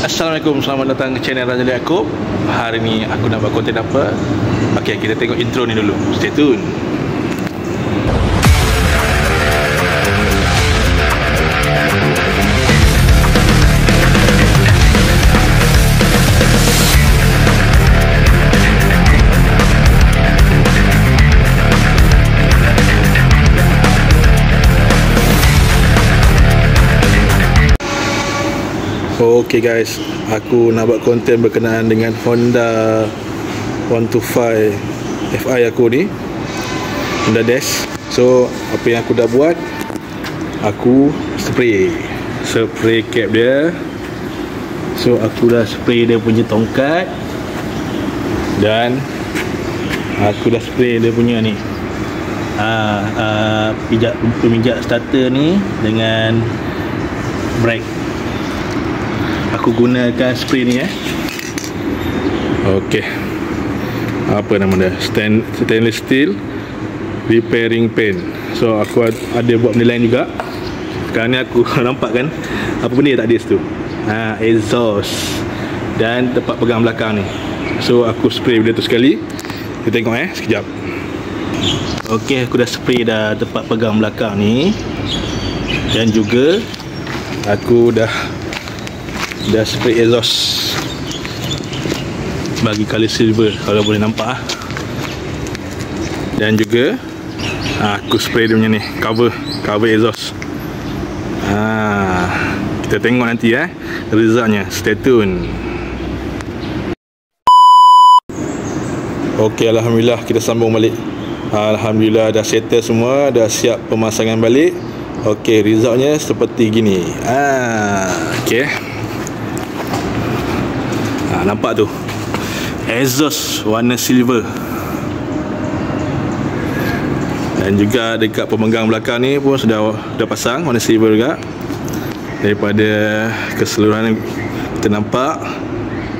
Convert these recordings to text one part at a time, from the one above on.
Assalamualaikum, selamat datang ke channel Razali Yaakob. Hari ni aku nak buat konten apa? Okey, kita tengok intro ni dulu. Stay tune. Okay guys, aku nak buat konten berkenaan dengan Honda 125 Fi aku ni, Honda Dash. So apa yang aku dah buat, aku spray cap dia. So aku dah spray dia punya tongkat, dan aku dah spray dia punya ni pemijak starter ni dengan brake. Aku gunakan spray ni Okey. Apa nama dia? Stainless steel repairing paint. So aku ada buat benda lain juga. Sekarang ni aku nampak kan apa benda tak ada situ. Exhaust dan tempat pegang belakang ni. So aku spray benda tu sekali. Kita tengok sekejap. Okey, aku dah spray dah tempat pegang belakang ni. Dan juga aku dah spray exhaust bagi color silver, kalau boleh nampak. Dan juga aku spray dia punya ni cover exhaust. Kita tengok nanti resultnya. Stay tune. Ok, Alhamdulillah kita sambung balik. Alhamdulillah dah settle semua, dah siap pemasangan balik. Ok, resultnya seperti gini. Ok, nampak tu exhaust warna silver. Dan juga dekat pemegang belakang ni pun sudah pasang warna silver juga. Daripada keseluruhan kita nampak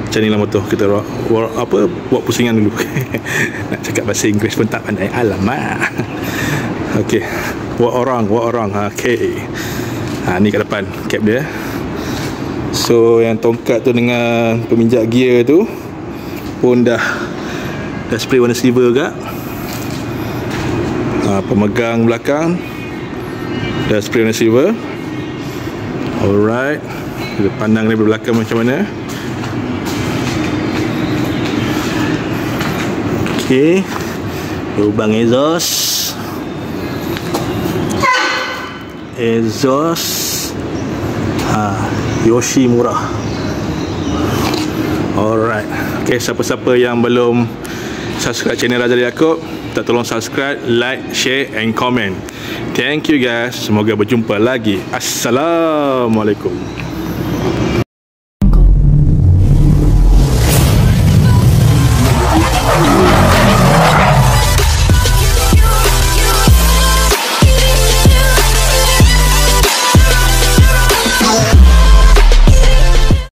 macam ni lah motor. Kita buat pusingan dulu. Nak cakap bahasa Inggeris pun tak pandai, alamak. Ok, buat orang. Ok, ni kat depan cap dia. So yang tongkat tu dengan peminjak gear tu pun dah spray warna silver juga. Pemegang belakang dah spray warna silver. Alright, kita pandang dari belakang macam mana. Ok, lubang exhaust Yoshimura. Alright. Okay, siapa-siapa yang belum subscribe channel Razali Yaakob, tak tolong subscribe, like, share and comment. Thank you guys. Semoga berjumpa lagi. Assalamualaikum.